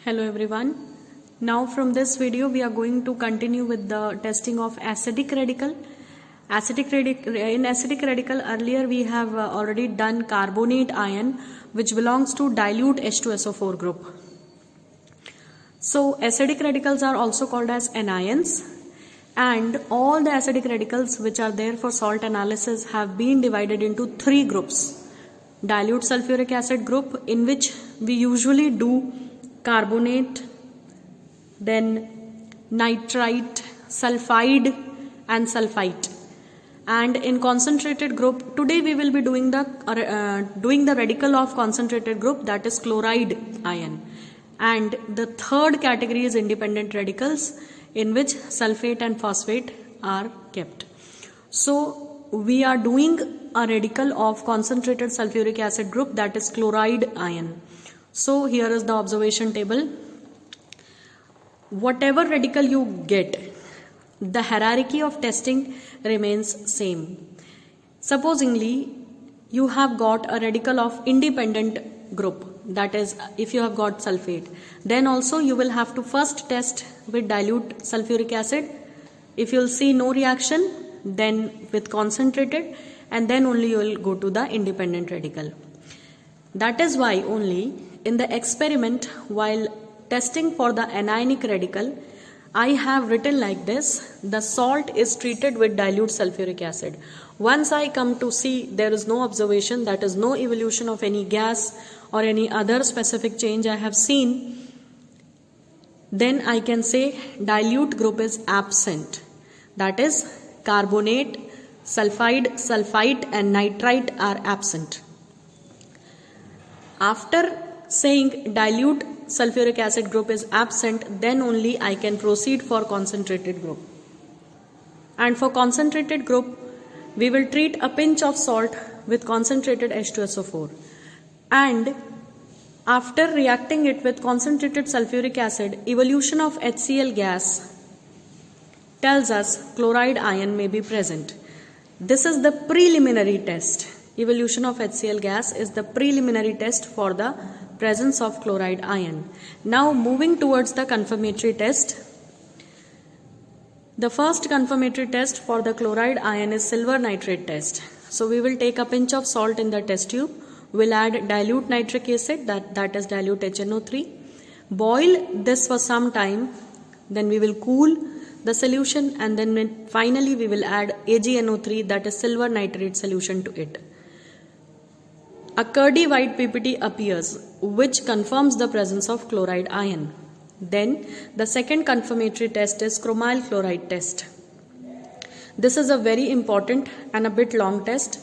Hello everyone. Now from this video we are going to continue with the testing of acidic radical. In acidic radical earlier we have already done carbonate ion which belongs to dilute H2SO4 group. So acidic radicals are also called as anions, and all the acidic radicals which are there for salt analysis have been divided into three groups. Dilute sulfuric acid group, in which we usually do carbonate, then nitrite, sulfide and sulfite. And in concentrated group, today we will be doing the radical of concentrated group, that is chloride ion. And the third category is independent radicals, in which sulfate and phosphate are kept. So we are doing a radical of concentrated sulfuric acid group, that is chloride ion. So here is the observation table. Whatever radical you get, the hierarchy of testing remains same. Supposingly you have got a radical of independent group, that is if you have got sulfate, then also you will have to first test with dilute sulfuric acid. If you will see no reaction, then with concentrated, and then only you will go to the independent radical. That is why only in the experiment, while testing for the anionic radical, I have written like this: the salt is treated with dilute sulfuric acid. Once I come to see there is no observation, that is no evolution of any gas or any other specific change I have seen, then I can say dilute group is absent. That is carbonate, sulfide, sulfite and nitrite are absent. After saying dilute sulfuric acid group is absent, then only I can proceed for concentrated group. And for concentrated group, we will treat a pinch of salt with concentrated H2SO4. And after reacting it with concentrated sulfuric acid, evolution of HCl gas tells us chloride ion may be present. This is the preliminary test. Evolution of HCl gas is the preliminary test for the presence of chloride ion. Now moving towards the confirmatory test. The first confirmatory test for the chloride ion is silver nitrate test. So we will take a pinch of salt in the test tube. We'll add dilute nitric acid, that is dilute HNO3. Boil this for some time. Then we will cool the solution, and then finally we will add AgNO3, that is silver nitrate solution, to it. A curdy white PPT appears which confirms the presence of chloride ion. Then the second confirmatory test is Chromyl chloride test. This is a very important and a bit long test.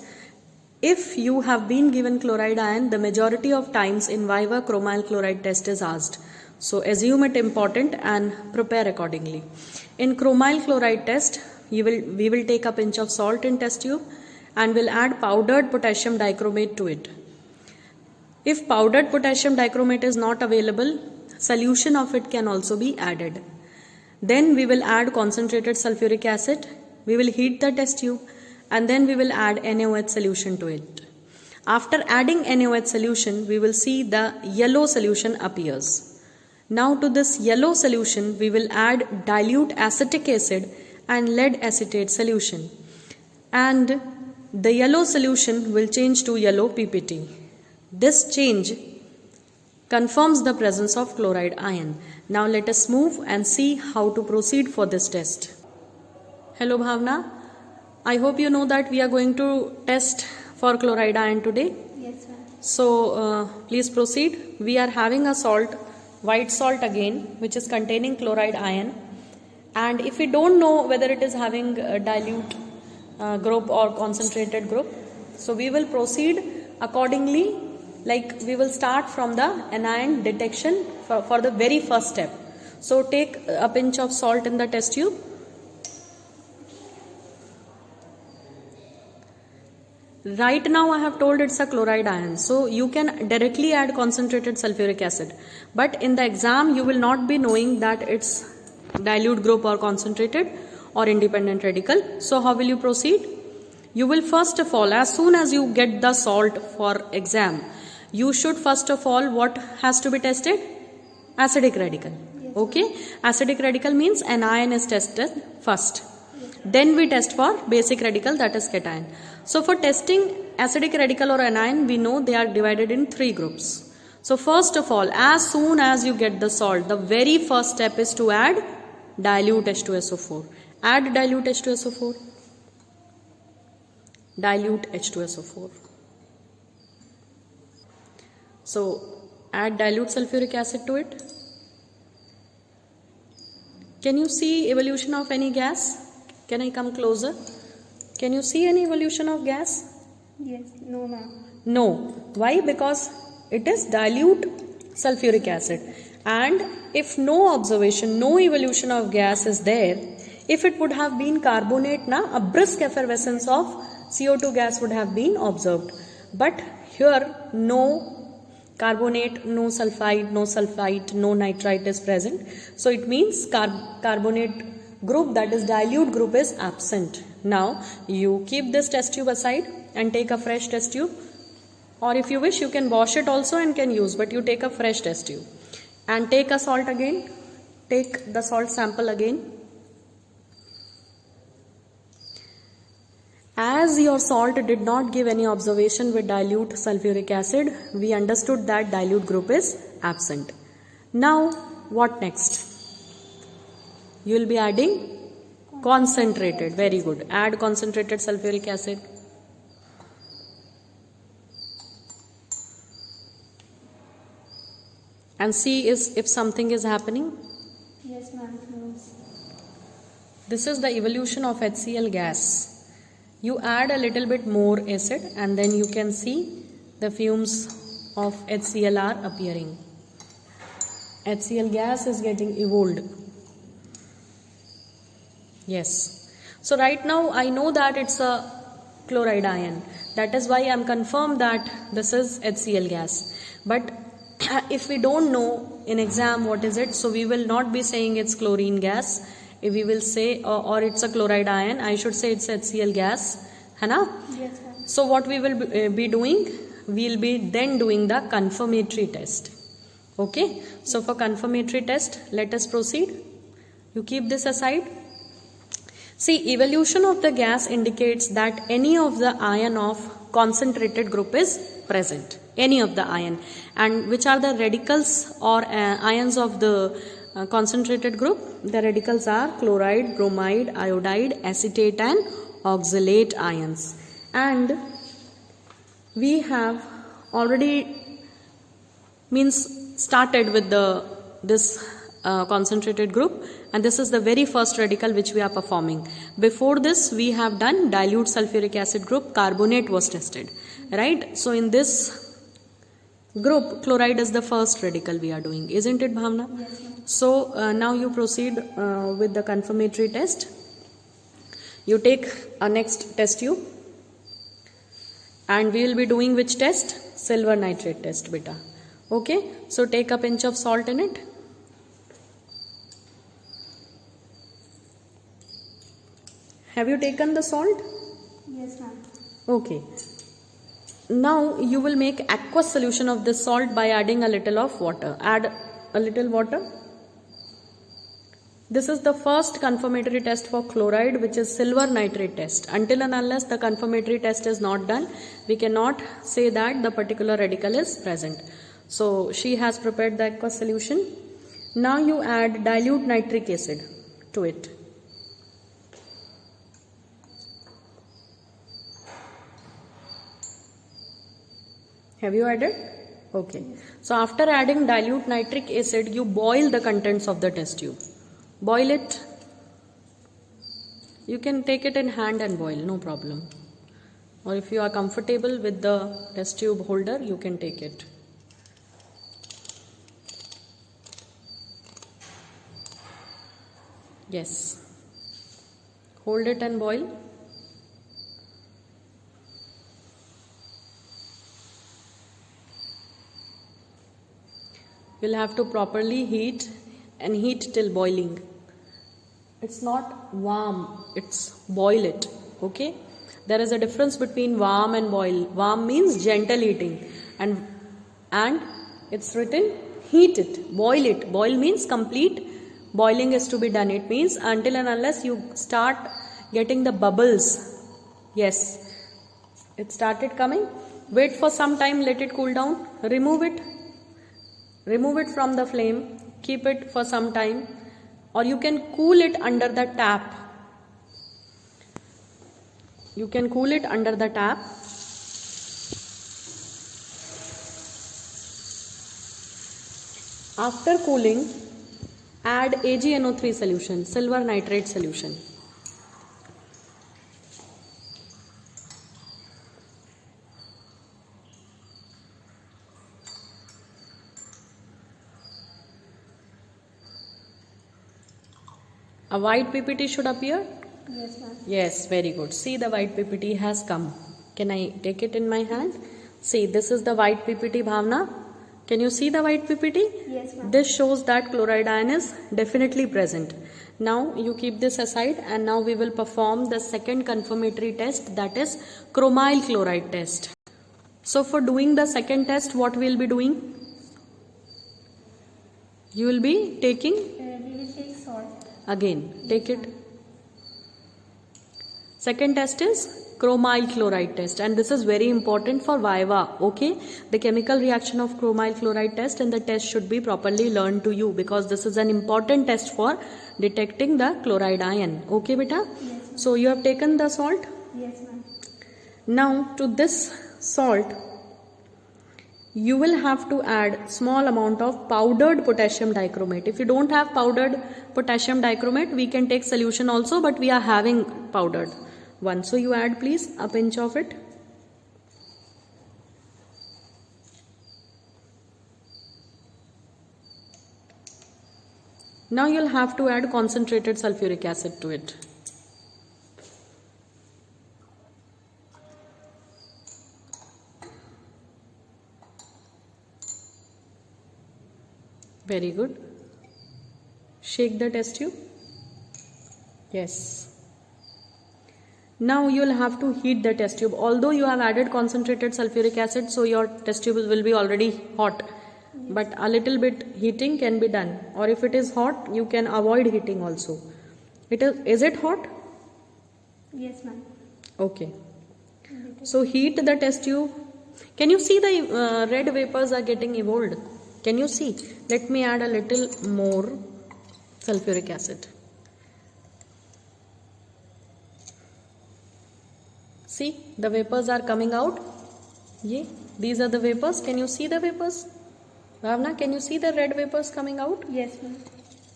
If you have been given chloride ion, the majority of times in Viva Chromyl chloride test is asked. So assume it important and prepare accordingly. In Chromyl chloride test, we will take a pinch of salt in test tube and will add powdered potassium dichromate to it. If powdered potassium dichromate is not available, solution of it can also be added. Then we will add concentrated sulfuric acid. We will heat the test tube and then we will add NaOH solution to it. After adding NaOH solution, we will see the yellow solution appears. Now to this yellow solution, we will add dilute acetic acid and lead acetate solution. And the yellow solution will change to yellow PPT. This change confirms the presence of chloride ion. Now let us move and see how to proceed for this test. Hello Bhavna. I hope you know that we are going to test for chloride ion today. Yes, ma'am. So please proceed. We are having a salt, white salt again, which is containing chloride ion. And if we don't know whether it is having a dilute group or concentrated group, so we will proceed accordingly. Like we will start from the anion detection for the very first step. So take a pinch of salt in the test tube. Right now I have told it's a chloride ion, so you can directly add concentrated sulfuric acid. But in the exam you will not be knowing that it's dilute group or concentrated or independent radical. So how will you proceed? You will first of all, as soon as you get the salt for exam, you should first of all, what has to be tested? Acidic radical. Yes. Okay. Acidic radical means an ion is tested first. Yes. Then we test for basic radical, that is cation. So for testing acidic radical or anion, we know they are divided in 3 groups. So first of all, as soon as you get the salt, the very first step is to add dilute H2SO4. Add dilute H2SO4. Dilute H2SO4. So add dilute sulfuric acid to it. Can you see evolution of any gas? Can I come closer? Can you see any evolution of gas? Yes. No, ma'am. No. Why? Because it is dilute sulfuric acid. And if no observation, no evolution of gas is there, if it would have been carbonate, a brisk effervescence of CO2 gas would have been observed. But here, no carbonate, no sulfite, no nitrite is present. So it means carbonate group, that is dilute group, is absent. Now you keep this test tube aside and take a fresh test tube, or if you wish you can wash it also and can use, but you take a fresh test tube and take a salt again. Take the salt sample again. As your salt did not give any observation with dilute sulfuric acid, we understood that dilute group is absent. Now what next? You will be adding concentrated. Very good. Add concentrated sulfuric acid. And see if something is happening. Yes, ma'am. This is the evolution of HCl gas. You add a little bit more acid and then you can see the fumes of HCl are appearing. HCl gas is getting evolved. Yes. So right now I know that it's a chloride ion. That is why I am confirmed that this is HCl gas. But if we don't know in exam what is it, so we will not be saying it's chlorine gas. If we will say or it's a chloride ion, I should say it's HCl gas. Hai na? Yes, ma'am. So what we will be doing? We will be then doing the confirmatory test. Okay. So for confirmatory test, let us proceed. You keep this aside. See, evolution of the gas indicates that any of the ion of concentrated group is present. Any of the ion. And which are the radicals or ions of the concentrated group? The radicals are chloride, bromide, iodide, acetate and oxalate ions. And we have already started with this concentrated group, and this is the very first radical which we are performing. Before this we have done dilute sulfuric acid group, carbonate was tested, right? So in this group, chloride is the first radical we are doing, isn't it, Bhavna? Yes, ma'am. So now you proceed with the confirmatory test. You take a next test tube and we will be doing which test? Silver nitrate test, beta. Okay, so take a pinch of salt in it. Have you taken the salt? Yes, ma'am. Okay. Now you will make aqueous solution of this salt by adding a little of water. Add a little water. This is the first confirmatory test for chloride, which is silver nitrate test. Until and unless the confirmatory test is not done, we cannot say that the particular radical is present. So she has prepared the aqueous solution. Now you add dilute nitric acid to it. Have you added? Okay. So after adding dilute nitric acid, you boil the contents of the test tube. Boil it. You can take it in hand and boil, no problem. Or if you are comfortable with the test tube holder, you can take it. Yes. Hold it and boil. You'll have to properly heat and heat till boiling. It's not warm, it's boil it. Okay? There is a difference between warm and boil. Warm means gentle heating, and it's written heat it, boil it. Boil means complete boiling is to be done. It means until and unless you start getting the bubbles. Yes, it started coming. Wait for some time, let it cool down. Remove it from the flame. Keep it for some time, or you can cool it under the tap. You can cool it under the tap. After cooling, add AgNO3 solution, silver nitrate solution. A white PPT should appear? Yes, ma'am. Yes, very good. See, the white PPT has come. Can I take it in my hand? See, this is the white PPT, Bhavna. Can you see the white PPT? Yes, ma'am. This shows that chloride ion is definitely present. Now you keep this aside, and now we will perform the second confirmatory test, that is chromyl chloride test. So for doing the second test, what we will be doing? You will be taking We will take salt. again. Take it. Second test is chromyl chloride test, and this is very important for Viva. Okay, the chemical reaction of chromyl chloride test and the test should be properly learned to you, because this is an important test for detecting the chloride ion. Okay, beta? Yes, So you have taken the salt. yes, ma'am. Now to this salt you will have to add small amount of powdered potassium dichromate. If you don't have powdered potassium dichromate, we can take solution also, but we are having powdered one. So you add please a pinch of it. Now you'll have to add concentrated sulfuric acid to it. Very good. Shake the test tube. Yes. Now you will have to heat the test tube. Although you have added concentrated sulfuric acid, so your test tube will be already hot. But a little bit heating can be done. Or if it is hot, you can avoid heating also. Is it hot? Yes, ma'am. Okay. So heat the test tube. Can you see the red vapors are getting evolved? Can you see? Let me add a little more sulfuric acid. See, the vapors are coming out. These are the vapors. Can you see the vapors? Bhavna, can you see the red vapors coming out? Yes, ma'am.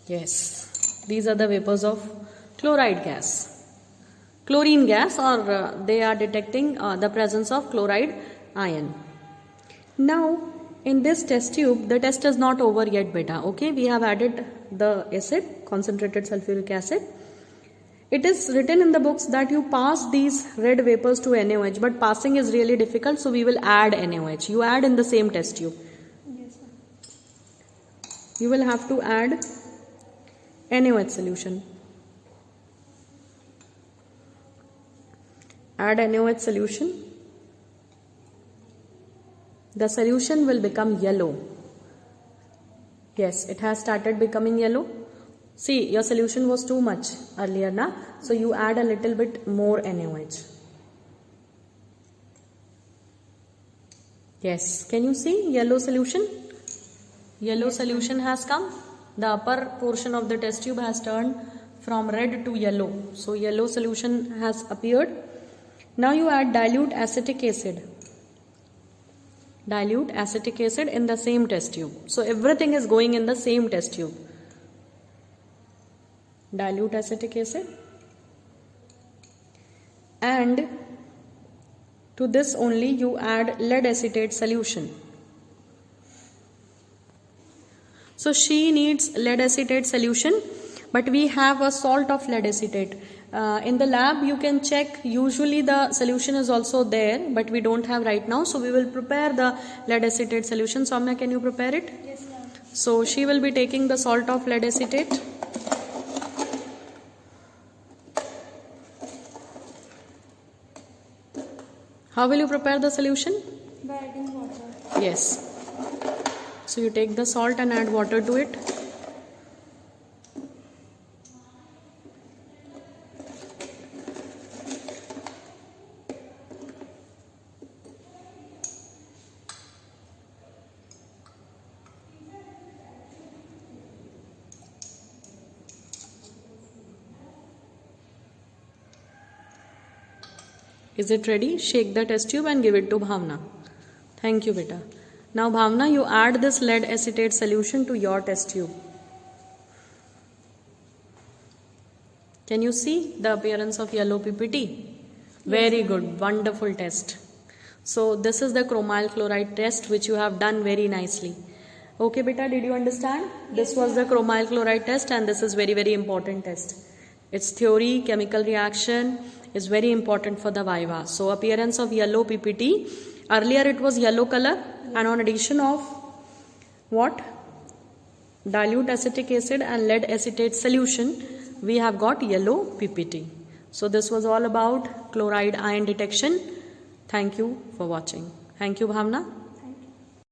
Yes. These are the vapors of chloride gas. Chlorine gas, or they are detecting the presence of chloride ion. Now, in this test tube, the test is not over yet, beta. Okay, we have added the acid, concentrated sulfuric acid. It is written in the books that you pass these red vapors to NaOH, but passing is really difficult, so we will add NaOH. You add in the same test tube. Yes, ma'am. You will have to add NaOH solution. Add NaOH solution. The solution will become yellow. Yes, it has started becoming yellow. See, your solution was too much earlier, na? So you add a little bit more NaOH. Yes, can you see yellow solution? Yellow solution has come. The upper portion of the test tube has turned from red to yellow. So yellow solution has appeared. Now you add dilute acetic acid. Dilute acetic acid in the same test tube. So everything is going in the same test tube. Dilute acetic acid, and to this only you add lead acetate solution. So she needs lead acetate solution, but we have a salt of lead acetate. In the lab you can check, usually the solution is also there, but we don't have right now, so we will prepare the lead acetate solution. Soumya, can you prepare it? Yes, ma'am. So she will be taking the salt of lead acetate. How will you prepare the solution? By adding water. Yes. So you take the salt and add water to it. Is it ready? Shake the test tube and give it to Bhavna. Thank you, beta. Now Bhavna, you add this lead acetate solution to your test tube. Can you see the appearance of yellow PPT? Very good, wonderful test. So this is the chromyl chloride test which you have done very nicely. Okay beta, did you understand? This was the chromyl chloride test and this is very, very important test. Its theory, chemical reaction is very important for the Viva. So appearance of yellow PPT. Earlier it was yellow color and on addition of what? Dilute acetic acid and lead acetate solution, we have got yellow PPT. So this was all about chloride ion detection. Thank you for watching. Thank you, Bhavna.